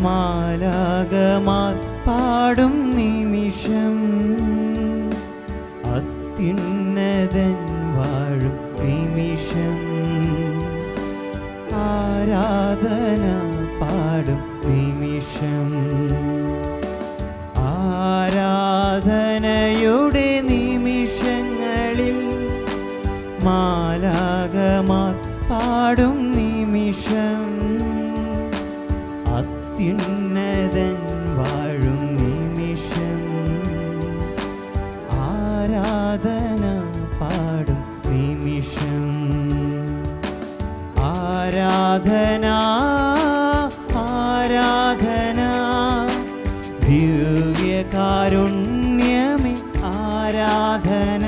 മാലാഖമാർ പാടും നിമിഷം, അത്യുന്നതൻ വാഴും നിമിഷം. ആരാധന പാടും നിമിഷം, ആരാധനയുടെ നിമിഷങ്ങളിൽ മാലാഖമാർ പാടും നിമിഷം, അത്യുന്നതൻ വാഴും നിമിഷം. ആരാധന പാടും നിമിഷം, ആരാധന ആരാധന ദിവ്യകാരുണ്യമേ ആരാധന.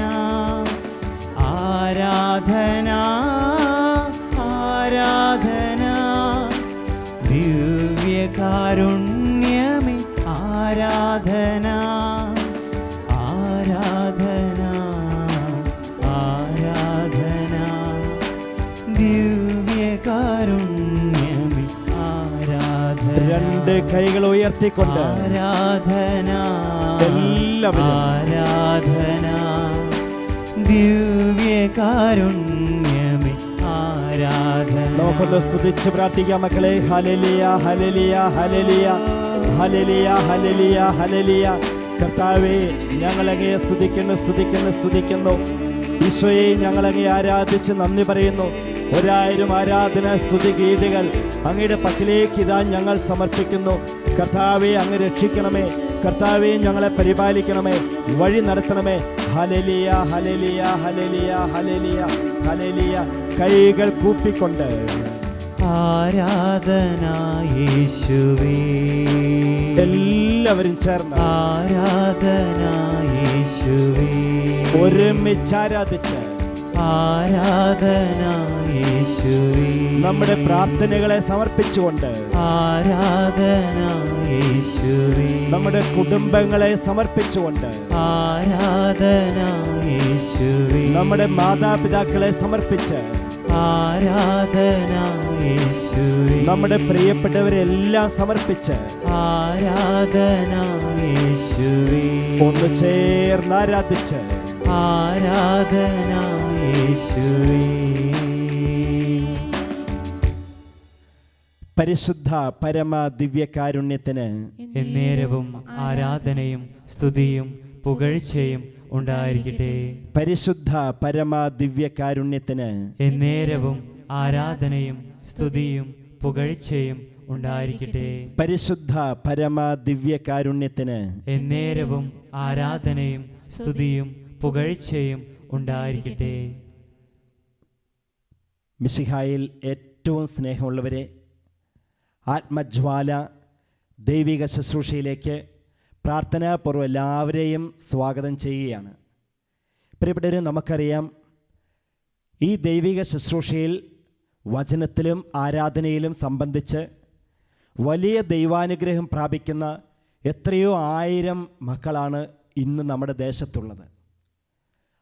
ആരാധന ആരാധന ദിവ്യകാരുണ്യമേ ആരാധന. ആരാധന ആരാധന ദിവ്യകാരുണ്യമേ ആരാധന. രണ്ട് കൈകൾ ഉയർത്തിക്കൊണ്ട് ആരാധന എല്ലാവരും ആരാധന ദിവ്യകാരുണ്യമേ ആരാധന. നമുക്കൊന്ന് സ്തുതിച്ച് പ്രാർത്ഥിക്കാം മക്കളെ. Hallelujah hallelujah hallelujah hallelujah hallelujah hallelujah. കർത്താവേ, ഞങ്ങളങ്ങയെ സ്തുതിക്കുന്നു. ഈശോയെ, ഞങ്ങളങ്ങയെ ആരാധിച്ച് നന്ദി പറയുന്നു. 1000 ആരാധന സ്തുതി ഗീതികൾ അങ്ങയുടെ പക്കലേക്ക് ഇതാ ഞങ്ങൾ സമർപ്പിക്കുന്നു. കർത്താവെ, അങ്ങ് രക്ഷിക്കണമേ. കർത്താവെ, ഞങ്ങളെ പരിപാലിക്കണമേ, വഴി നടത്തണമേ. Hallelujah hallelujah hallelujah hallelujah hallelujah. കൈകൾ കൂപ്പിക്കൊണ്ട് ആരാധന യേശുവേ. എല്ലാവരും ചേർന്ന് ആരാധന യേശുവേ. ഒരുമിച്ച് ആരാധിച്ച് ആരാധന യേശുവേ. നമ്മുടെ പ്രാർത്ഥനകളെ സമർപ്പിച്ചുകൊണ്ട് ആരാധന യേശുവേ. നമ്മുടെ കുടുംബങ്ങളെ സമർപ്പിച്ചുകൊണ്ട് ആരാധന യേശുവേ. നമ്മുടെ മാതാപിതാക്കളെ സമർപ്പിച്ച് ആരാധന യേശുവേ. നമ്മുടെ പ്രിയപ്പെട്ടവരെ എല്ലാം സമർപ്പിച്ച് ആരാധന യേശുവേ. ഒന്ന് ചേർന്ന് ആരാധിച്ച് ആരാധന യേശുവേ. പരിശുദ്ധ പരമ ദിവ്യകാരുണ്യത്തിന് എന്നേരവും ആരാധനയും സ്തുതിയും പുകഴ്ചയും ഉണ്ടായിരിക്കട്ടെ. പരിശുദ്ധ പരമ ദിവ്യകാരുണ്യത്തിന് എന്നേരവും ആരാധനയും സ്തുതിയും പുകഴ്ചയും ഉണ്ടായിരിക്കട്ടെ. പരിശുദ്ധ പരമ ദിവ്യകാരുണ്യത്തിന് എന്നേരവും ആരാധനയും സ്തുതിയും പുകഴ്ചയും ഉണ്ടായിരിക്കട്ടെ. മിശിഹായിൽ ഏറ്റവും സ്നേഹമുള്ളവരെ, ആത്മജ്വാല ദൈവിക ശുശ്രൂഷയിലേക്ക് പ്രാർത്ഥനാപൂർവ്വം എല്ലാവരെയും സ്വാഗതം ചെയ്യുകയാണ്. പ്രിയപ്പെട്ടവരെ, നമുക്കറിയാം, ഈ ദൈവിക ശുശ്രൂഷയിൽ വചനത്തിലും ആരാധനയിലും സംബന്ധിച്ച് വലിയ ദൈവാനുഗ്രഹം പ്രാപിക്കുന്ന എത്രയോ 1000 മക്കളാണ് ഇന്ന് നമ്മുടെ ദേശത്തുള്ളത്.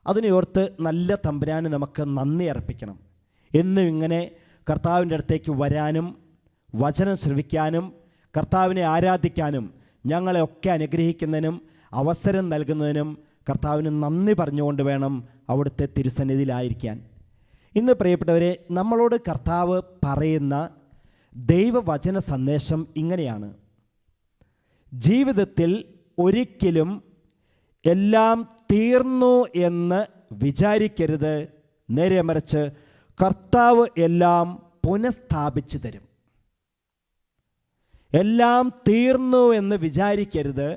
അതിനെയോർത്ത് നല്ല തമ്പുരാന് നമുക്ക് നന്ദി അർപ്പിക്കണം. എന്നും ഇങ്ങനെ കർത്താവിൻ്റെ അടുത്തേക്ക് വരാനും വചനം ശ്രവിക്കാനും കർത്താവിനെ ആരാധിക്കാനും ഞങ്ങളെയൊക്കെ അനുഗ്രഹിക്കുന്നതിനും അവസരം നൽകുന്നതിനും കർത്താവിന് നന്ദി പറഞ്ഞുകൊണ്ട് വേണം അവിടുത്തെ തിരുസന്നിധിയിലായിരിക്കാൻ. ഇന്ന് പ്രിയപ്പെട്ടവരെ, നമ്മളോട് കർത്താവ് പറയുന്ന ദൈവവചന സന്ദേശം ഇങ്ങനെയാണ്: ജീവിതത്തിൽ ഒരിക്കലും എല്ലാം തീർന്നു എന്ന് വിചാരിക്കരുത്, നേരെ മറിച്ച് കർത്താവ് എല്ലാം പുനഃസ്ഥാപിച്ചു തരും. എല്ലാം തീർന്നു എന്ന് വിചാരിക്കരുത്,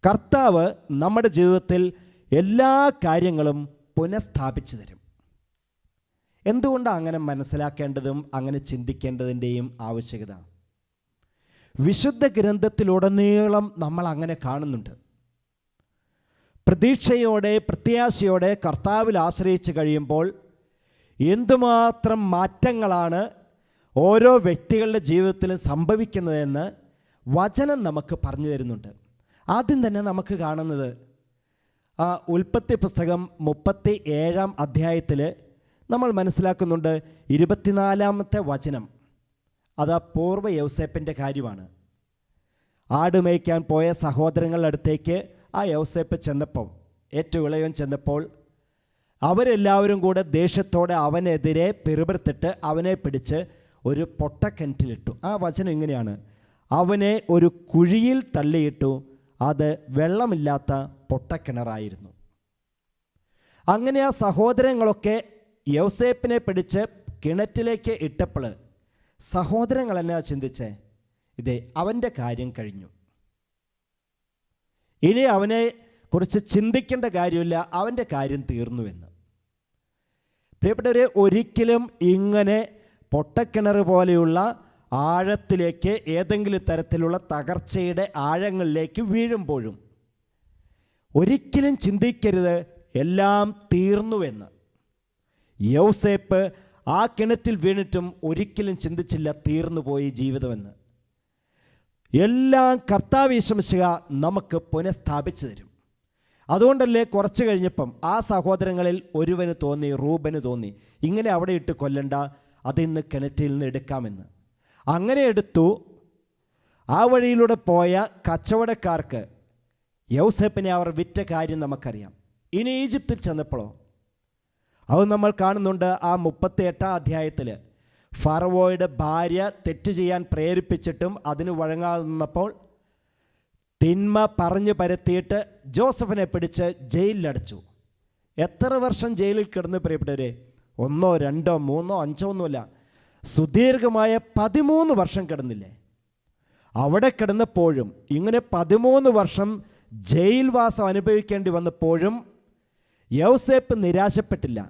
കർത്താവ് നമ്മുടെ ജീവിതത്തിൽ എല്ലാ കാര്യങ്ങളും പുനഃസ്ഥാപിച്ചു തരും. എന്തുകൊണ്ടാണ് അങ്ങനെ മനസ്സിലാക്കേണ്ടതും അങ്ങനെ ചിന്തിക്കേണ്ടതിൻ്റെയും ആവശ്യകത? വിശുദ്ധ ഗ്രന്ഥത്തിലുടനീളം നമ്മൾ അങ്ങനെ കാണുന്നുണ്ട്. പ്രതീക്ഷയോടെ പ്രത്യാശയോടെ കർത്താവിൽ ആശ്രയിച്ച് കഴിയുമ്പോൾ എന്തുമാത്രം മാറ്റങ്ങളാണ് ഓരോ വ്യക്തികളുടെ ജീവിതത്തിലും സംഭവിക്കുന്നതെന്ന് വചനം നമുക്ക് പറഞ്ഞു തരുന്നുണ്ട്. ആദ്യം തന്നെ നമുക്ക് കാണുന്നത് ഉൽപ്പത്തി പുസ്തകം 37 അധ്യായത്തിൽ നമ്മൾ മനസ്സിലാക്കുന്നുണ്ട്. 24-ാമത്തെ വചനം, അത് പൂർവ്വ യൗസേപ്പിൻ്റെ കാര്യമാണ്. ആട് മേയ്ക്കാൻ പോയ സഹോദരങ്ങളുടെ അടുത്തേക്ക് ആ യൗസേപ്പ് ചെന്നപ്പോൾ, ഏറ്റവും ഇളയവൻ ചെന്നപ്പോൾ, അവരെല്ലാവരും കൂടെ ദേഷ്യത്തോടെ അവനെതിരെ പിറുപിറുത്തിട്ട് അവനെ പിടിച്ച് ഒരു പൊട്ടക്കിണറ്റിലിട്ടു. ആ വചനം ഇങ്ങനെയാണ്: അവനെ ഒരു കുഴിയിൽ തള്ളിയിട്ടു, അത് വെള്ളമില്ലാത്ത പൊട്ടക്കിണറായിരുന്നു. അങ്ങനെ ആ സഹോദരങ്ങളൊക്കെ യൗസേപ്പിനെ പിടിച്ച് കിണറ്റിലേക്ക് ഇട്ടപ്പോൾ സഹോദരങ്ങൾ എന്നാ ചിന്തിച്ചേ? ഇതേ അവൻ്റെ കാര്യം കഴിഞ്ഞു, ഇനി അവനെ കുറിച്ച് ചിന്തിക്കേണ്ട കാര്യമില്ല, അവൻ്റെ കാര്യം തീർന്നുവെന്ന്. പ്രിയപ്പെട്ടവരെ, ഒരിക്കലും ഇങ്ങനെ പൊട്ടക്കിണർ പോലെയുള്ള ആഴത്തിലേക്ക്, ഏതെങ്കിലും തരത്തിലുള്ള തകർച്ചയുടെ ആഴങ്ങളിലേക്ക് വീഴുമ്പോഴും ഒരിക്കലും ചിന്തിക്കരുത് എല്ലാം തീർന്നുവെന്ന്. യൗസേപ്പ് ആ കിണറ്റിൽ വീണിട്ടും ഒരിക്കലും ചിന്തിച്ചില്ല തീർന്നുപോയി ജീവിതമെന്ന്. എല്ലാം കർത്താവ് യേശുമിശിഹാ നമുക്ക് പുനഃസ്ഥാപിച്ചു തരും. അതുകൊണ്ടല്ലേ കുറച്ച് കഴിഞ്ഞപ്പം ആ സഹോദരങ്ങളിൽ ഒരുവന് തോന്നി, റൂബന് തോന്നി, ഇങ്ങനെ അവിടെ ഇട്ട് കൊല്ലണ്ട, അതിന്ന് കിണറ്റിൽ നിന്ന് എടുക്കാമെന്ന്. അങ്ങനെ എടുത്തു. ആ വഴിയിലൂടെ പോയ കച്ചവടക്കാർക്ക് യൗസേപ്പിനെ അവർ വിറ്റ കാര്യം നമുക്കറിയാം. ഇനി ഈജിപ്തിൽ ചെന്നപ്പോഴോ, അത് നമ്മൾ കാണുന്നുണ്ട്. ആ 38 അധ്യായത്തിൽ ഫറവോയുടെ ഭാര്യ തെറ്റ് ചെയ്യാൻ പ്രേരിപ്പിച്ചിട്ടും അതിന് വഴങ്ങാതെ നിന്നപ്പോൾ തിന്മ പറഞ്ഞു പരത്തിയിട്ട് ജോസഫിനെ പിടിച്ച് ജയിലിലടച്ചു. എത്ര വർഷം ജയിലിൽ കിടന്ന് പ്രിയപ്പെട്ടവരെ? 1, 2, 3, 5 ഒന്നുമല്ല, സുദീർഘമായ 13 വർഷം കിടന്നില്ലേ? അവിടെ കിടന്നപ്പോഴും, ഇങ്ങനെ 13 വർഷം ജയിൽവാസം അനുഭവിക്കേണ്ടി വന്നപ്പോഴും യൗസേപ്പ് നിരാശപ്പെട്ടില്ല.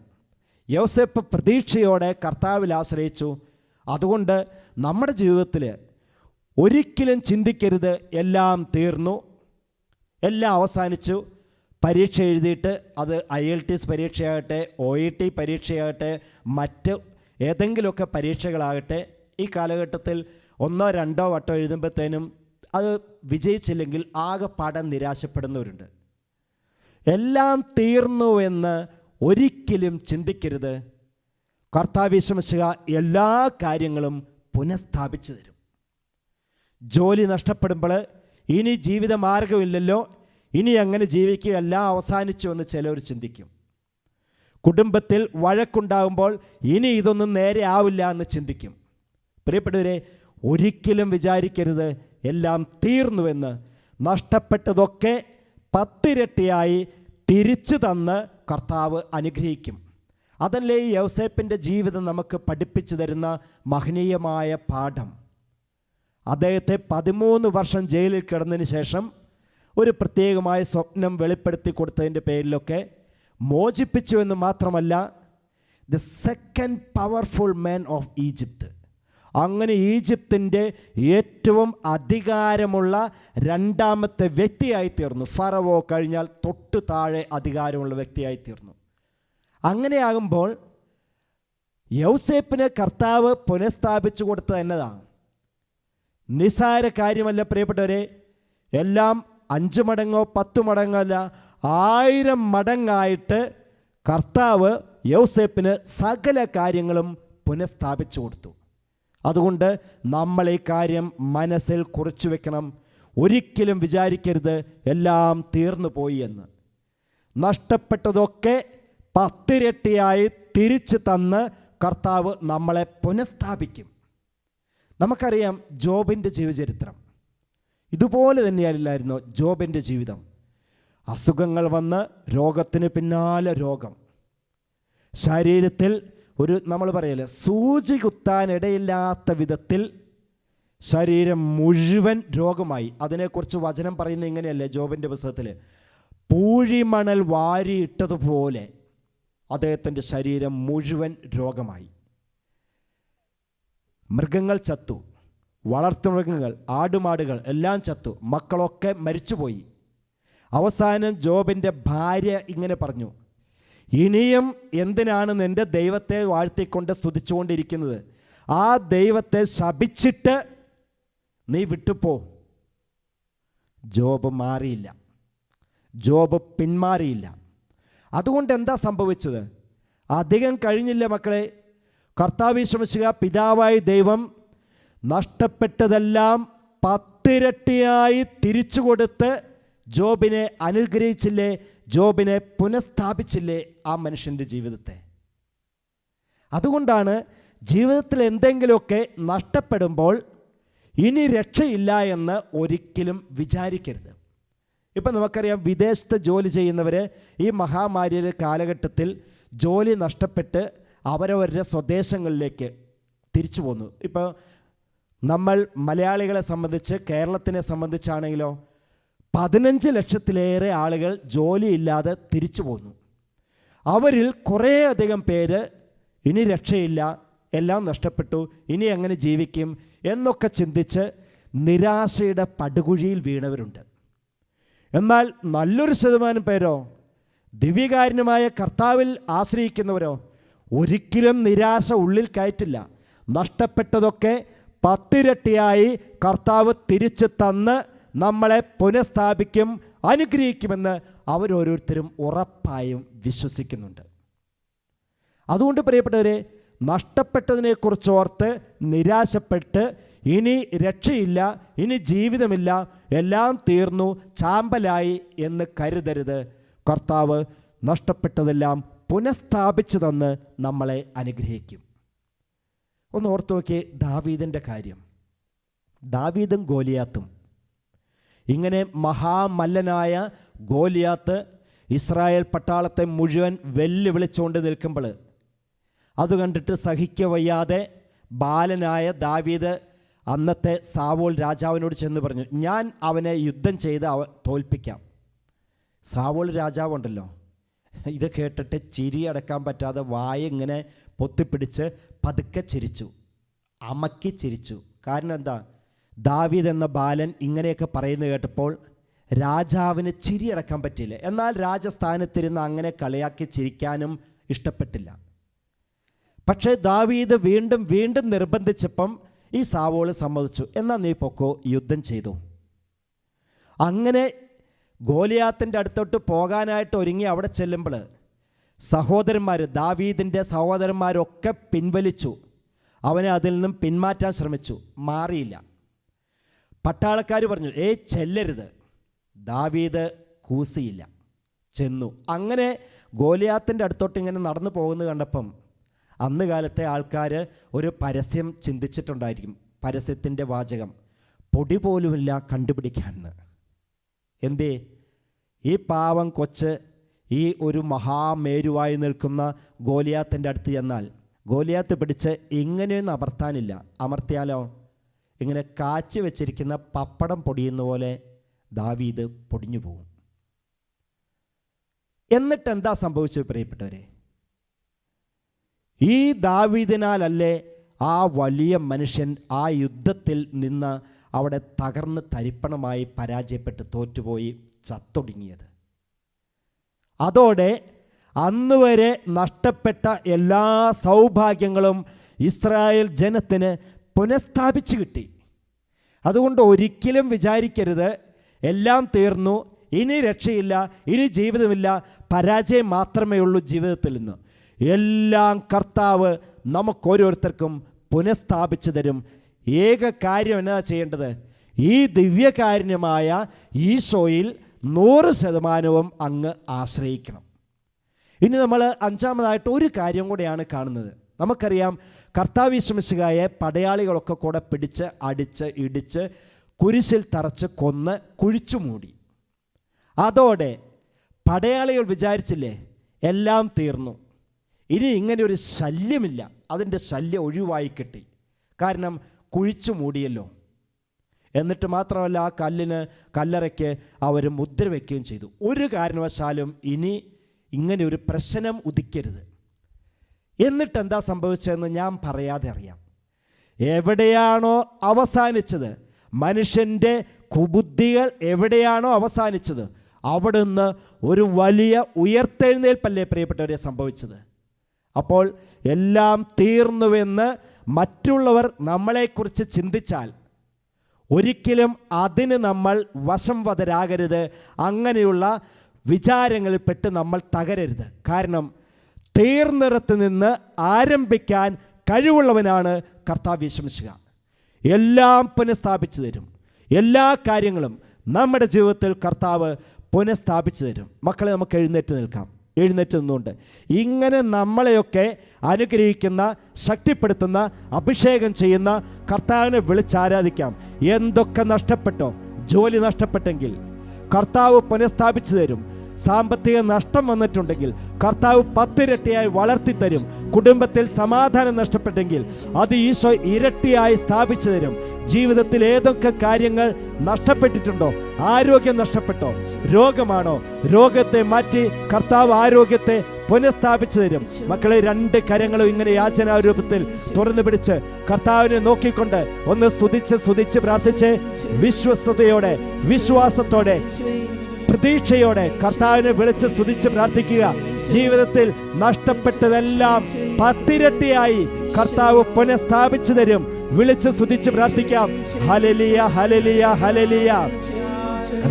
യൗസേപ്പ് പ്രതീക്ഷയോടെ കർത്താവിൽ ആശ്രയിച്ചു. അതുകൊണ്ട് നമ്മുടെ ജീവിതത്തിൽ ഒരിക്കലും ചിന്തിക്കരുത് എല്ലാം തീർന്നു, എല്ലാം അവസാനിച്ചു. പരീക്ഷ എഴുതിയിട്ട് അത് IELTS പരീക്ഷയാകട്ടെ, OET പരീക്ഷയാകട്ടെ, മറ്റ് ഏതെങ്കിലുമൊക്കെ പരീക്ഷകളാകട്ടെ, ഈ കാലഘട്ടത്തിൽ 1, 2 വട്ടം എഴുതുമ്പോഴത്തേനും അത് വിജയിച്ചില്ലെങ്കിൽ ആകെപ്പാടെ നിരാശപ്പെടുന്നവരുണ്ട്. എല്ലാം തീർന്നുവെന്ന് ഒരിക്കലും ചിന്തിക്കരുത്. കർത്താവ് യേശുമിശിഹാ എല്ലാ കാര്യങ്ങളും പുനഃസ്ഥാപിച്ചു തരും. ജോലി നഷ്ടപ്പെടുമ്പോൾ ഇനി ജീവിത മാർഗമില്ലല്ലോ, ഇനി അങ്ങനെ ജീവിക്കുക, എല്ലാം അവസാനിച്ചു എന്ന് ചിലർ ചിന്തിക്കും. കുടുംബത്തിൽ വഴക്കുണ്ടാകുമ്പോൾ ഇനി ഇതൊന്നും നേരെ ആവില്ല എന്ന് ചിന്തിക്കും. പ്രിയപ്പെട്ടവരെ, ഒരിക്കലും വിചാരിക്കരുത് എല്ലാം തീർന്നുവെന്ന്. നഷ്ടപ്പെട്ടതൊക്കെ 10 ഇരട്ടിയായി തിരിച്ചു തന്ന് കർത്താവ് അനുഗ്രഹിക്കും. അതല്ലേ ഈ യൗസേപ്പിൻ്റെ ജീവിതം നമുക്ക് പഠിപ്പിച്ചു തരുന്ന മഹനീയമായ പാഠം. അദ്ദേഹത്തെ 13 വർഷം ജയിലിൽ കിടന്നതിന് ശേഷം ഒരു പ്രത്യേകമായ സ്വപ്നം വെളിപ്പെടുത്തി കൊടുത്തതിൻ്റെ പേരിലൊക്കെ മോചിപ്പിച്ചു എന്ന് മാത്രമല്ല, the second powerful man of Egypt, അങ്ങനെ ഈജിപ്തിൻ്റെ ഏറ്റവും അധികാരമുള്ള 2ാമത്തെ വ്യക്തിയായിത്തീർന്നു. ഫറവോ കഴിഞ്ഞാൽ തൊട്ടു താഴെ അധികാരമുള്ള വ്യക്തിയായിത്തീർന്നു. അങ്ങനെയാകുമ്പോൾ യൗസേപ്പിന് കർത്താവ് പുനഃസ്ഥാപിച്ചു കൊടുത്തത് എന്നതാണ് നിസ്സാര കാര്യമല്ല പ്രിയപ്പെട്ടവരെ. എല്ലാം 5 മടങ്ങോ 10 മടങ്ങോ അല്ല, 1000 മടങ്ങായിട്ട് കർത്താവ് യൗസേപ്പിന് സകല കാര്യങ്ങളും പുനഃസ്ഥാപിച്ചു കൊടുത്തു. അതുകൊണ്ട് നമ്മൾ ഈ കാര്യം മനസ്സിൽ കുറിച്ചു വെക്കണം. ഒരിക്കലും വിചാരിക്കരുത് എല്ലാം തീർന്നു പോയി എന്ന്. നഷ്ടപ്പെട്ടതൊക്കെ 10 ഇരട്ടിയായി തിരിച്ചു തന്ന് കർത്താവ് നമ്മളെ പുനഃസ്ഥാപിക്കും. നമുക്കറിയാം ജോബിൻ്റെ ജീവചരിത്രം. ഇതുപോലെ തന്നെയല്ലായിരുന്നോ ജോബിൻ്റെ ജീവിതം? അസുഖങ്ങൾ വന്ന് രോഗത്തിന് പിന്നാലെ രോഗം, ശരീരത്തിൽ ഒരു നമ്മൾ പറയല്ലേ സൂചി കുത്താനിടയില്ലാത്ത വിധത്തിൽ ശരീരം മുഴുവൻ രോഗമായി. അതിനെക്കുറിച്ച് വചനം പറയുന്നത് ഇങ്ങനെയല്ലേ ജോബിൻ്റെ പുസ്തകത്തിൽ? പൂഴിമണൽ വാരിയിട്ടതുപോലെ അദ്ദേഹത്തിൻ്റെ ശരീരം മുഴുവൻ രോഗമായി. മൃഗങ്ങൾ ചത്തു, വളർത്തുമൃഗങ്ങൾ, ആടുമാടുകൾ എല്ലാം ചത്തു, മക്കളൊക്കെ മരിച്ചുപോയി. അവസാനം ജോബിൻ്റെ ഭാര്യ ഇങ്ങനെ പറഞ്ഞു, ഇനിയും എന്തിനാണ് നിൻ്റെ ദൈവത്തെ വാഴ്ത്തിക്കൊണ്ട് സ്തുതിച്ചുകൊണ്ടിരിക്കുന്നത്? ആ ദൈവത്തെ ശപിച്ചിട്ട് നീ വിട്ടുപോ. ജോബ് മാറിയില്ല, ജോബ് പിന്മാറിയില്ല. അതുകൊണ്ട് എന്താ സംഭവിച്ചത്? അധികം കഴിഞ്ഞില്ല മക്കളെ. കർത്താവ് യേശു മിശിഹാ പിതാവായ ദൈവം നഷ്ടപ്പെട്ടതെല്ലാം 10 ഇരട്ടിയായി തിരിച്ചു കൊടുത്ത് ജോബിനെ അനുഗ്രഹിച്ചില്ലേ, ജോബിനെ പുനഃസ്ഥാപിച്ചില്ലേ ആ മനുഷ്യൻ്റെ ജീവിതത്തെ. അതുകൊണ്ടാണ് ജീവിതത്തിൽ എന്തെങ്കിലുമൊക്കെ നഷ്ടപ്പെടുമ്പോൾ ഇനി രക്ഷയില്ല എന്ന് ഒരിക്കലും വിചാരിക്കരുത്. ഇപ്പം നമുക്കറിയാം, വിദേശത്ത് ജോലി ചെയ്യുന്നവർ ഈ മഹാമാരിയുടെ കാലഘട്ടത്തിൽ ജോലി നഷ്ടപ്പെട്ട് അവരവരുടെ സ്വദേശങ്ങളിലേക്ക് തിരിച്ചു പോന്നു. ഇപ്പോൾ നമ്മൾ മലയാളികളെ സംബന്ധിച്ച്, കേരളത്തിനെ സംബന്ധിച്ചാണെങ്കിലോ 15 ലക്ഷത്തിലേറെ ആളുകൾ ജോലിയില്ലാതെ തിരിച്ചു പോന്നു. അവരിൽ കുറേയധികം പേര് ഇനി രക്ഷയില്ല, എല്ലാം നഷ്ടപ്പെട്ടു, ഇനി എങ്ങനെ ജീവിക്കും എന്നൊക്കെ ചിന്തിച്ച് നിരാശയുടെ പടുകുഴിയിൽ വീണവരുണ്ട്. എന്നാൽ നല്ലൊരു ശതമാനം പേരോ, ദിവ്യകാരുണ്യമായ കർത്താവിൽ ആശ്രയിക്കുന്നവരോ ഒരിക്കലും നിരാശ ഉള്ളിൽ കയറ്റില്ല. നഷ്ടപ്പെട്ടതൊക്കെ 10 ഇരട്ടിയായി കർത്താവ് തിരിച്ചു തന്ന് നമ്മളെ പുനഃസ്ഥാപിക്കും, അനുഗ്രഹിക്കുമെന്ന് അവരോരോരുത്തരും ഉറപ്പായും വിശ്വസിക്കുന്നുണ്ട്. അതുകൊണ്ട് പ്രിയപ്പെട്ടവരെ, നഷ്ടപ്പെട്ടതിനെക്കുറിച്ച് ഓർത്ത് നിരാശപ്പെട്ട് ഇനി രക്ഷയില്ല, ഇനി ജീവിതമില്ല, എല്ലാം തീർന്നു, ചാമ്പലായി എന്ന് കരുതരുത്. കർത്താവ് നഷ്ടപ്പെട്ടതെല്ലാം പുനഃസ്ഥാപിച്ചു തന്ന് നമ്മളെ അനുഗ്രഹിക്കും. ഒന്ന് ഓർത്തു നോക്കിയേ ദാവീദിൻ്റെ കാര്യം. ദാവീദും ഗോലിയാത്തും, ഇങ്ങനെ മഹാമല്ലനായ ഗോലിയാത്ത് ഇസ്രായേൽ പട്ടാളത്തെ മുഴുവൻ വെല്ലുവിളിച്ചുകൊണ്ട് നിൽക്കുമ്പോൾ അത് കണ്ടിട്ട് സഹിക്കവയ്യാതെ ബാലനായ ദാവീദ് അന്നത്തെ സാവോൾ രാജാവിനോട് ചെന്ന് പറഞ്ഞു, ഞാൻ അവനെ യുദ്ധം ചെയ്ത് തോൽപ്പിക്കാം. സാവോൾ രാജാവുണ്ടല്ലോ, ഇത് കേട്ടിട്ട് ചിരി അടക്കാൻ പറ്റാതെ വായ ഇങ്ങനെ പൊത്തിപ്പിടിച്ച് പതുക്കെ ചിരിച്ചു, അമക്കി ചിരിച്ചു. കാരണം എന്താ, ദാവീദ് എന്ന ബാലൻ ഇങ്ങനെയൊക്കെ പറയുന്നത് കേട്ടപ്പോൾ രാജാവിന് ചിരി അടക്കാൻ പറ്റിയില്ല. എന്നാൽ രാജസ്ഥാനത്തിരുന്ന് അങ്ങനെ കളിയാക്കി ചിരിക്കാനും ഇഷ്ടപ്പെട്ടില്ല. പക്ഷേ ദാവീദ് വീണ്ടും വീണ്ടും നിർബന്ധിച്ചപ്പം ഈ സാവോള് സമ്മതിച്ചു, എന്നാൽ നീ പൊക്കോ, യുദ്ധം ചെയ്തു. അങ്ങനെ ഗോലിയാത്തിൻ്റെ അടുത്തോട്ട് പോകാനായിട്ട് ഒരുങ്ങി അവിടെ ചെല്ലുമ്പോൾ സഹോദരന്മാർ, ദാവീദിൻ്റെ സഹോദരന്മാരൊക്കെ പിൻവലിച്ചു. അവനെ അതിൽ നിന്നും പിന്മാറ്റാൻ ശ്രമിച്ചു, മാറിയില്ല. പട്ടാളക്കാർ പറഞ്ഞു, ചെല്ലരുത്. ദാവീദ് കൂസിയില്ല, ചെന്നു. അങ്ങനെ ഗോലിയാത്തിൻ്റെ അടുത്തോട്ട് ഇങ്ങനെ നടന്നു പോകുന്നത് കണ്ടപ്പം അന്ന് കാലത്തെ ആൾക്കാർ ഒരു പരസ്യം ചിന്തിച്ചിട്ടുണ്ടായിരിക്കും. പരസ്യത്തിൻ്റെ വാചകം, പൊടി പോലുമില്ല കണ്ടുപിടിക്കാമെന്ന്. എന്തേ, ഈ പാവം കൊച്ച് ഈ ഒരു മഹാമേരുവായി നിൽക്കുന്ന ഗോലിയാത്തിൻ്റെ അടുത്ത് ചെന്നാൽ ഗോലിയാത്ത് പിടിച്ച് ഇങ്ങനെയൊന്നും അമർത്താനില്ല. അമർത്തിയാലോ ഇങ്ങനെ കാച്ചി വെച്ചിരിക്കുന്ന പപ്പടം പൊടിയുന്ന പോലെ ദാവീദ് പൊടിഞ്ഞു പോകും. എന്നിട്ട് എന്താ സംഭവിച്ചത് പ്രിയപ്പെട്ടവരെ? ഈ ദാവീദിനാലല്ലേ ആ വലിയ മനുഷ്യൻ ആ യുദ്ധത്തിൽ നിന്ന് അവിടെ തകർന്ന് തരിപ്പണമായി പരാജയപ്പെട്ട് തോറ്റുപോയി ചത്തൊടുങ്ങിയത്. അതോടെ അന്ന് വരെ നഷ്ടപ്പെട്ട എല്ലാ സൗഭാഗ്യങ്ങളും ഇസ്രായേൽ ജനത്തിന് പുനഃസ്ഥാപിച്ചു കിട്ടി. അതുകൊണ്ട് ഒരിക്കലും വിചാരിക്കരുത് എല്ലാം തീർന്നു, ഇനി രക്ഷയില്ല, ഇനി ജീവിതമില്ല, പരാജയം മാത്രമേ ഉള്ളൂ ജീവിതത്തിൽ നിന്ന്. എല്ലാം കർത്താവ് നമുക്കോരോരുത്തർക്കും പുനഃസ്ഥാപിച്ചു തരും. ഏക കാര്യം എന്നാ ചെയ്യേണ്ടത്? ഈ ദിവ്യകാരുണ്യമായ ഈശോയിൽ 100% അങ്ങ് ആശ്രയിക്കണം. ഇനി നമ്മൾ അഞ്ചാമതായിട്ട് ഒരു കാര്യം കൂടെയാണ് കാണുന്നത്. നമുക്കറിയാം, കർത്താവ് യേശു മിശിഹായെ പടയാളികളൊക്കെ കൂടെ പിടിച്ച് അടിച്ച് ഇടിച്ച് കുരിശിൽ തറച്ച് കൊന്ന് കുഴിച്ചു മൂടി. അതോടെ പടയാളികൾ വിചാരിച്ചില്ലേ, എല്ലാം തീർന്നു, ഇനി ഇങ്ങനെ ഒരു ശല്യമില്ല, അതിൻ്റെ ശല്യം ഒഴിവായി കിട്ടി. കാരണം കുഴിച്ചു മൂടിയല്ലോ. എന്നിട്ട് മാത്രമല്ല, ആ കല്ലറയ്ക്ക് അവർ മുദ്ര വയ്ക്കുകയും ചെയ്തു. ഒരു കാരണവശാലും ഇനി ഇങ്ങനെ ഒരു പ്രശ്നം ഉദിക്കരുത്. എന്നിട്ട് എന്താ സംഭവിച്ചതെന്ന് ഞാൻ പറയാതെ അറിയാം. എവിടെയാണോ അവസാനിച്ചത്, മനുഷ്യൻ്റെ കുബുദ്ധികൾ എവിടെയാണോ അവസാനിച്ചത്, അവിടുന്ന് ഒരു വലിയ ഉയർത്തെഴുന്നേൽപ്പല്ലേ പ്രിയപ്പെട്ടവരെ സംഭവിച്ചത്. അപ്പോൾ എല്ലാം തീർന്നുവെന്ന് മറ്റുള്ളവർ നമ്മളെക്കുറിച്ച് ചിന്തിച്ചാൽ ഒരിക്കലും അതിന് നമ്മൾ വശംവദരാകരുത്. അങ്ങനെയുള്ള വിചാരങ്ങളിൽ പെട്ട് നമ്മൾ തകരരുത്. കാരണം തീർന്നിടത്ത് നിന്ന് ആരംഭിക്കാൻ കഴിവുള്ളവനാണ് കർത്താവ് യേശു മിശിഹാ. എല്ലാം പുനഃസ്ഥാപിച്ചു തരും. എല്ലാ കാര്യങ്ങളും നമ്മുടെ ജീവിതത്തിൽ കർത്താവ് പുനഃസ്ഥാപിച്ചു തരും. മക്കളെ, നമുക്ക് എഴുന്നേറ്റ് നിൽക്കാം. എഴുന്നേറ്റ് നിന്നുകൊണ്ട് ഇങ്ങനെ നമ്മളെയൊക്കെ അനുഗ്രഹിക്കുന്ന, ശക്തിപ്പെടുത്തുന്ന, അഭിഷേകം ചെയ്യുന്ന കർത്താവിനെ വിളിച്ചാരാധിക്കാം. എന്തൊക്കെ നഷ്ടപ്പെട്ടോ, ജോലി നഷ്ടപ്പെട്ടെങ്കിൽ കർത്താവ് പുനഃസ്ഥാപിച്ചു തരും. സാമ്പത്തിക നഷ്ടം വന്നിട്ടുണ്ടെങ്കിൽ കർത്താവ് 10 ഇരട്ടിയായി വളർത്തിത്തരും. കുടുംബത്തിൽ സമാധാനം നഷ്ടപ്പെട്ടെങ്കിൽ അത് ഈശോ ഇരട്ടിയായി സ്ഥാപിച്ചു തരും. ജീവിതത്തിൽ ഏതൊക്കെ കാര്യങ്ങൾ നഷ്ടപ്പെട്ടിട്ടുണ്ടോ, ആരോഗ്യം നഷ്ടപ്പെട്ടോ, രോഗമാണോ, രോഗത്തെ മാറ്റി കർത്താവ് ആരോഗ്യത്തെ പുനഃസ്ഥാപിച്ചു തരും. മക്കളെ, 2 കരങ്ങളും ഇങ്ങനെ യാചനാരൂപത്തിൽ തുറന്നു പിടിച്ച് കർത്താവിനെ നോക്കിക്കൊണ്ട് ഒന്ന് സ്തുതിച്ച് പ്രാർത്ഥിച്ച് വിശ്വസ്തയോടെ, വിശ്വാസത്തോടെ, പ്രതീക്ഷയോടെ കർത്താവിനെ വിളിച്ച് സ്തുതിച്ച് പ്രാർത്ഥിക്കുക. ജീവിതത്തിൽ നഷ്ടപ്പെട്ടതെല്ലാം 10 ഇരട്ടിയായി കർത്താവ് പുനഃസ്ഥാപിച്ചു തരും. വിളിച്ച് സ്തുതിച്ച് പ്രാർത്ഥിക്കാം. Hallelujah, hallelujah, hallelujah,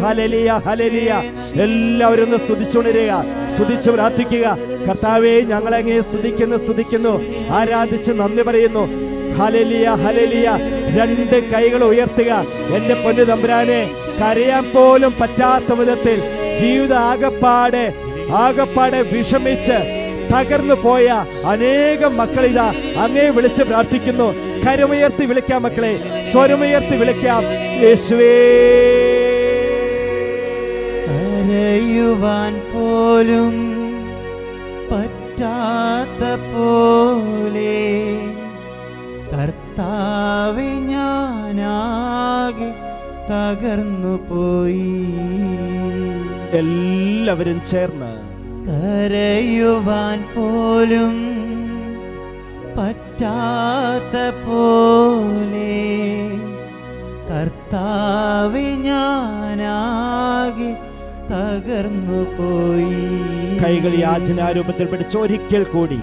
hallelujah, hallelujah. എല്ലാവരും ഒന്ന് സ്തുതിച്ചുണരുക, സ്തുതിച്ച് പ്രാർത്ഥിക്കുക. കർത്താവേ, ഞങ്ങളങ്ങേ സ്തുതിക്കുന്നു, ആരാധിച്ച് നന്ദി പറയുന്നു. Hallelujah, hallelujah. 2 കൈകൾ ഉയർത്തുക. എൻ്റെ പൊന്നു തമ്പുരാനെ, കരയാൻ പോലും പറ്റാത്ത വിധത്തിൽ ജീവിത ആകപ്പാടെ വിഷമിച്ച് തകർന്നു പോയ അനേകം മക്കളിതാ അങ്ങേ വിളിച്ച് പ്രാർത്ഥിക്കുന്നു. കരമുയർത്തി വിളിക്കാം മക്കളെ, സ്വരമുയർത്തി വിളിക്കാം. യേശുവേ, കരയുവാൻ പോലും പറ്റാത്ത പോലെ കർത്താവേ, ഞാനാകെ തകർന്നു പോയി. എല്ലാവരും ചേർന്ന് കരയുവാൻ പോലും പറ്റാത്ത പോലെ കർത്താവേ, ഞാനാകെ തകർന്നു പോയി. കൈകൾ യാചനാരൂപത്തിൽ പിടിച്ച് ഒരിക്കൽ കൂടി.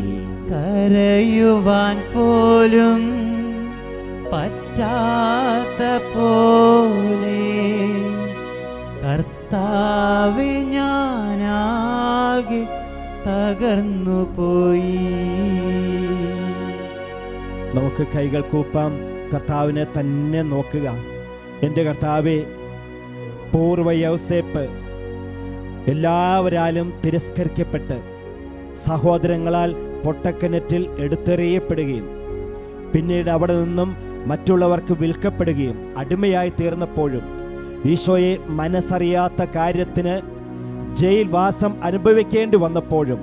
കരയുവാൻ പോലും പറ്റാത്ത പോലെ കർത്താവേ, ഞാനാകെ തകർന്നു പോയി. നമുക്ക് കൈകൾ കൂപ്പാം. കർത്താവിനെ തന്നെ നോക്കുക. എൻ്റെ കർത്താവേ, പൂർവ്വ യൗസേപ്പ് എല്ലാവരാലും തിരസ്കരിക്കപ്പെട്ട് സഹോദരങ്ങളാൽ പൊട്ടക്കിണറ്റിൽ എടുത്തെറിയപ്പെടുകയും പിന്നീട് അവിടെ നിന്നും മറ്റുള്ളവർക്ക് വിൽക്കപ്പെടുകയും അടിമയായി തീർന്നപ്പോഴും ഈശോയെ മനസ്സറിയാത്ത കാര്യത്തിന് ജയിൽവാസം അനുഭവിക്കേണ്ടി വന്നപ്പോഴും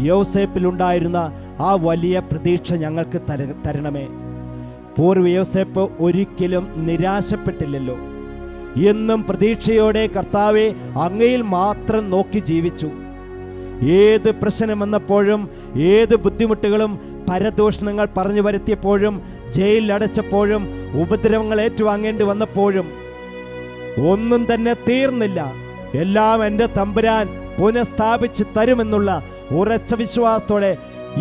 യൗസേപ്പിലുണ്ടായിരുന്ന ആ വലിയ പ്രതീക്ഷ ഞങ്ങൾക്ക് തരണമേ. പൂർവ്വ യൗസേപ്പ് ഒരിക്കലും നിരാശപ്പെട്ടില്ലല്ലോ. എന്നും പ്രതീക്ഷയോടെ കർത്താവെ അങ്ങയിൽ മാത്രം നോക്കി ജീവിച്ചു. ഏത് പ്രശ്നം വന്നപ്പോഴും, ഏത് ബുദ്ധിമുട്ടുകളും പരദൂഷണങ്ങൾ പറഞ്ഞു വരുത്തിയപ്പോഴും, ജയിലിലടച്ചപ്പോഴും, ഉപദ്രവങ്ങൾ ഏറ്റുവാങ്ങേണ്ടി വന്നപ്പോഴും ഒന്നും തന്നെ തീർന്നില്ല. എല്ലാം എൻ്റെ തമ്പുരാൻ പുനഃസ്ഥാപിച്ച് തരുമെന്നുള്ള ഉറച്ച വിശ്വാസത്തോടെ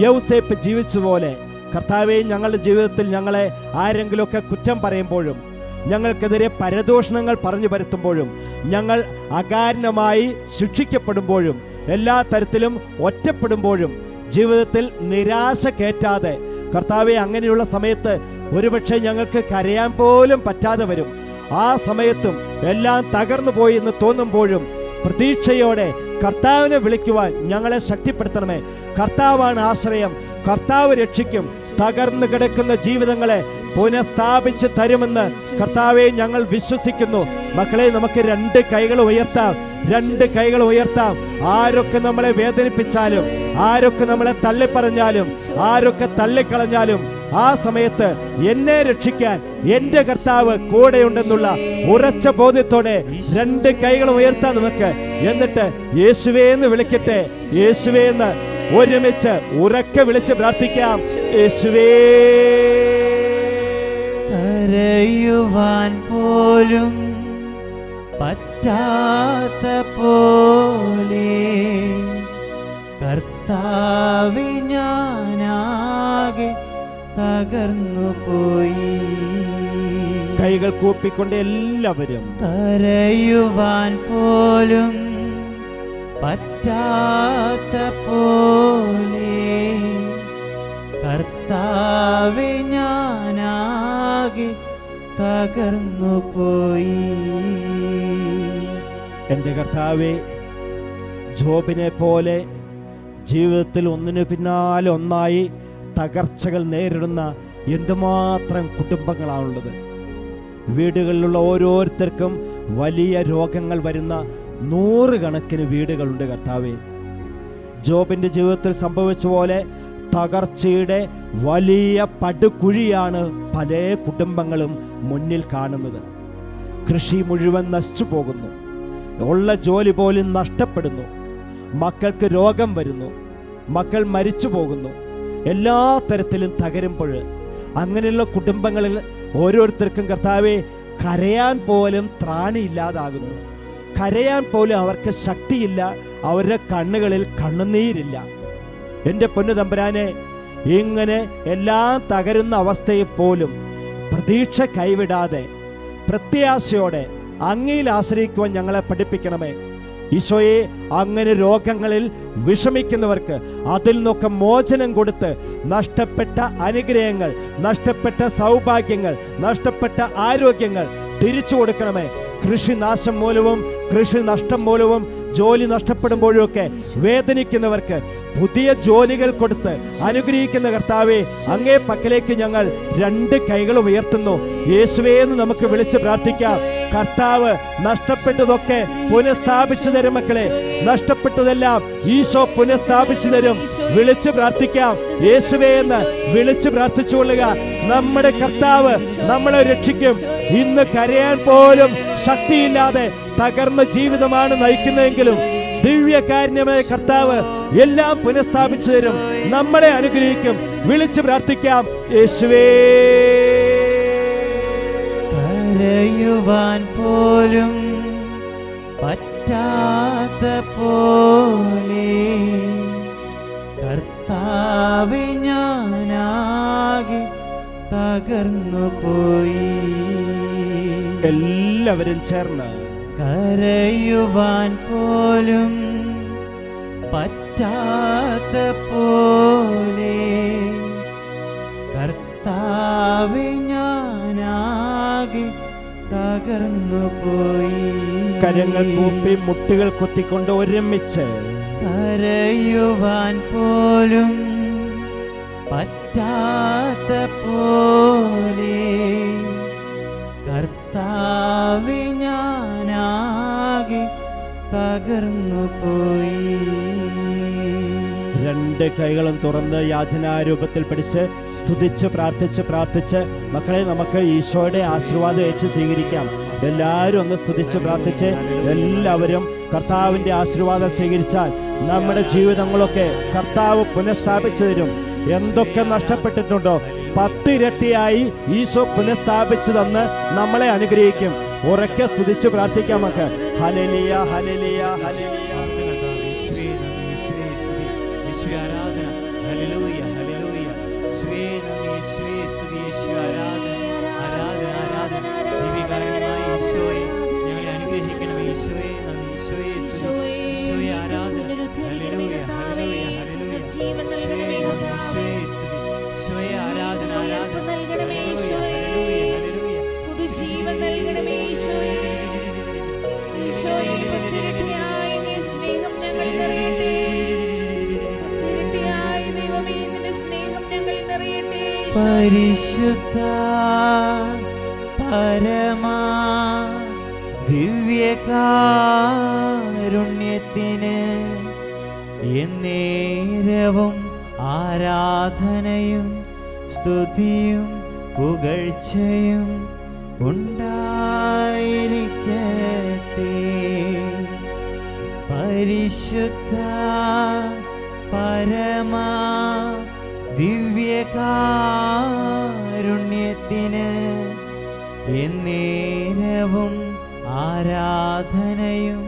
യൗസേപ്പ് ജീവിച്ചതുപോലെ കർത്താവേ, ഞങ്ങളുടെ ജീവിതത്തിൽ ഞങ്ങളെ ആരെങ്കിലുമൊക്കെ കുറ്റം പറയുമ്പോഴും, ഞങ്ങൾക്കെതിരെ പരദൂഷണങ്ങൾ പറഞ്ഞു വരുത്തുമ്പോഴും, ഞങ്ങൾ അകാരണമായി ശിക്ഷിക്കപ്പെടുമ്പോഴും, എല്ലാ തരത്തിലും ഒറ്റപ്പെടുമ്പോഴും ജീവിതത്തിൽ നിരാശ കയറ്റാതെ കർത്താവെ, അങ്ങനെയുള്ള സമയത്ത് ഒരുപക്ഷെ ഞങ്ങൾക്ക് കരയാൻ പോലും പറ്റാതെ വരും. ആ സമയത്തും എല്ലാം തകർന്നു പോയി എന്ന് തോന്നുമ്പോഴും പ്രതീക്ഷയോടെ കർത്താവിനെ വിളിക്കുവാൻ ഞങ്ങളെ ശക്തിപ്പെടുത്തണമേ. കർത്താവാണ് ആശ്രയം, കർത്താവ് രക്ഷിക്കും. തകർന്നു കിടക്കുന്ന ജീവിതങ്ങളെ പുനഃസ്ഥാപിച്ച് തരുമെന്ന് കർത്താവെ ഞങ്ങൾ വിശ്വസിക്കുന്നു. മക്കളെ, നമുക്ക് 2 കൈകൾ ഉയർത്താം, 2 കൈകൾ ഉയർത്താം. ആരൊക്കെ നമ്മളെ വേദനിപ്പിച്ചാലും, ആരൊക്കെ നമ്മളെ തള്ളിപ്പറഞ്ഞാലും, ആരൊക്കെ തള്ളിക്കളഞ്ഞാലും ആ സമയത്ത് എന്നെ രക്ഷിക്കാൻ എൻ്റെ കർത്താവ് കൂടെയുണ്ടെന്നുള്ള ഉറച്ച ബോധ്യത്തോടെ 2 കൈകൾ ഉയർത്താം നമുക്ക്. എന്നിട്ട് യേശുവേ എന്ന് വിളിക്കട്ടെ. യേശുവേ എന്ന് ഒരുമിച്ച് ഉറക്കെ വിളിച്ച് പ്രാർത്ഥിക്കാം. യേശുവേ. കരയുവാൻ പോലും പറ്റാത്ത പോലെ കർത്താവേ, ഞാനാകെ തകർന്നു പോയി. കൈകൾ കൂപ്പിക്കൊണ്ട് എല്ലാവരും. കരയുവാൻ പോലും പറ്റാത്ത പോലെ കർത്താവേ, ഞാനാകെ തകർന്നു പോയി. എൻ്റെ കർത്താവേ, ജോബിനെ പോലെ ജീവിതത്തിൽ ഒന്നിനു പിന്നാലെ ഒന്നായി തകർച്ചകൾ നേരിടുന്ന എന്തുമാത്രം കുടുംബങ്ങളാണുള്ളത്. വീടുകളിലുള്ള ഓരോരുത്തർക്കും വലിയ രോഗങ്ങൾ വരുന്ന 100 കണക്കിന് വീടുകളുണ്ട് കർത്താവേ. ജോബിൻ്റെ ജീവിതത്തിൽ സംഭവിച്ച പോലെ തകർച്ചയുടെ വലിയ പടുകുഴിയാണ് പല കുടുംബങ്ങളും മുന്നിൽ കാണുന്നത്. കൃഷി മുഴുവൻ നശിച്ചു പോകുന്നു, ഉള്ള ജോലി പോലും നഷ്ടപ്പെടുന്നു, മക്കൾക്ക് രോഗം വരുന്നു, മക്കൾ മരിച്ചു പോകുന്നു, എല്ലാ തരത്തിലും തകരുമ്പോൾ അങ്ങനെയുള്ള കുടുംബങ്ങളിൽ ഓരോരുത്തർക്കും കർത്താവേ കരയാൻ പോലും ത്രാണിയില്ലാതാകുന്നു. കരയാൻ പോലും അവർക്ക് ശക്തിയില്ല, അവരുടെ കണ്ണുകളിൽ കണ്ണുനീരില്ല. എൻ്റെ പൊന്നു തമ്പുരാനെ, ഇങ്ങനെ എല്ലാം തകരുന്ന അവസ്ഥയിൽ പോലും പ്രതീക്ഷ കൈവിടാതെ പ്രത്യാശയോടെ അങ്ങയിൽ ആശ്രയിക്കുവാൻ ഞങ്ങളെ പഠിപ്പിക്കണമേ. ഈശോയെ, അങ്ങനെ രോഗങ്ങളിൽ വിഷമിക്കുന്നവർക്ക് അതിൽ നിന്നൊക്കെ മോചനം കൊടുത്ത് നഷ്ടപ്പെട്ട അനുഗ്രഹങ്ങൾ, നഷ്ടപ്പെട്ട സൗഭാഗ്യങ്ങൾ, നഷ്ടപ്പെട്ട ആരോഗ്യങ്ങൾ തിരിച്ചു കൊടുക്കണമേ. കൃഷി നാശം മൂലവും കൃഷി നഷ്ടം മൂലവും ജോലി നഷ്ടപ്പെടുമ്പോഴൊക്കെ വേദനിക്കുന്നവർക്ക് പുതിയ ജോലികൾ കൊടുത്ത് അനുഗ്രഹിക്കുന്ന കർത്താവേ, അങ്ങേ പക്കലേക്ക് ഞങ്ങൾ 2 കൈകൾ ഉയർത്തുന്നു. യേശുവേ എന്ന് നമുക്ക് വിളിച്ച് പ്രാർത്ഥിക്കാം. കർത്താവ് നഷ്ടപ്പെട്ടതൊക്കെ പുനഃസ്ഥാപിച്ചു തരും. മക്കളെ, നഷ്ടപ്പെട്ടതെല്ലാം ഈശോ പുനഃസ്ഥാപിച്ചു തരും. വിളിച്ച് പ്രാർത്ഥിക്കാം. യേശുവേ എന്ന് വിളിച്ച് പ്രാർത്ഥിച്ചുകൊള്ളുക. നമ്മുടെ കർത്താവ് നമ്മളെ രക്ഷിക്കും. ഇന്ന് കരയാൻ പോലും ശക്തിയില്ലാതെ തകർന്ന ജീവിതമാണ് നയിക്കുന്നതെങ്കിലും ദിവ്യകാരുണ്യമായ കർത്താവ് എല്ലാം പുനഃസ്ഥാപിച്ചു തരും, നമ്മളെ അനുഗ്രഹിക്കും. വിളിച്ച് പ്രാർത്ഥിക്കാം. യേശുവേ. കരയുവാൻ പോലും പറ്റാത്ത പോലെ കർത്താവേ ഞാനാകെ തകർന്നു പോയി. എല്ലാവരും ചേർന്ന് കരയുവാൻ പോലും പറ്റാത്ത പോലെ കർത്താവേ ഞാനാകെ തകർന്നു പോയി. കരങ്ങൾ കൂപ്പി മുട്ടുകൾ കുത്തിക്കൊണ്ട് ഒരുമിച്ച് കരയുവാൻ പോലും പറ്റാത്ത പോലെ കർത്താവേ ഞാനാകെ തകർന്നു പോയി. 2 കൈകളും തുറന്ന് യാചനാരൂപത്തിൽ പിടിച്ച് സ്തുതിച്ച് പ്രാർത്ഥിച്ച് മക്കളെ, നമുക്ക് ഈശോയുടെ ആശീർവാദം ഏറ്റു സ്വീകരിക്കാം. എല്ലാവരും ഒന്ന് സ്തുതിച്ച് പ്രാർത്ഥിച്ച് എല്ലാവരും കർത്താവിൻ്റെ ആശീർവാദം സ്വീകരിച്ചാൽ നമ്മുടെ ജീവിതങ്ങളൊക്കെ കർത്താവ് പുനഃസ്ഥാപിച്ചു തരും. എന്തൊക്കെ നഷ്ടപ്പെട്ടിട്ടുണ്ടോ 10 ഇരട്ടിയായി ഈശോ പുനഃസ്ഥാപിച്ചു തന്ന് നമ്മളെ അനുഗ്രഹിക്കും. ഉറക്കെ സ്തുതിച്ച് പ്രാർത്ഥിക്കാം നമുക്ക്. Hallelujah, hallelujah, hallelujah. പരിശുദ്ധ പരമാ ദിവ്യകാരുണ്യത്തിന് എന്നേരവും ആരാധനയും സ്തുതിയും പുകഴ്ചയും ഉണ്ടായിരിക്കട്ടെ. പരിശുദ്ധ പരമാ ദിവ്യകാരുണ്യത്തിന് എന്നേരവും ആരാധനയും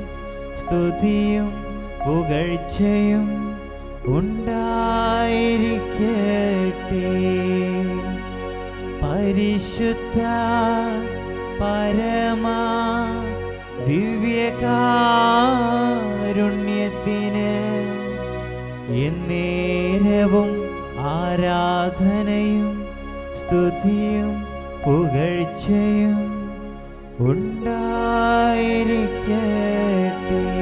സ്തുതിയും പുകഴ്ചയും ഉണ്ടായിരിക്കട്ടെ. പരിശുദ്ധ പരമാ ദിവ്യകാരുണ്യത്തിന് എന്നേരവും ആരാധനയും സ്തുതിയും പുകഴ്ചയും ഉണ്ടായിരിക്കട്ടെ.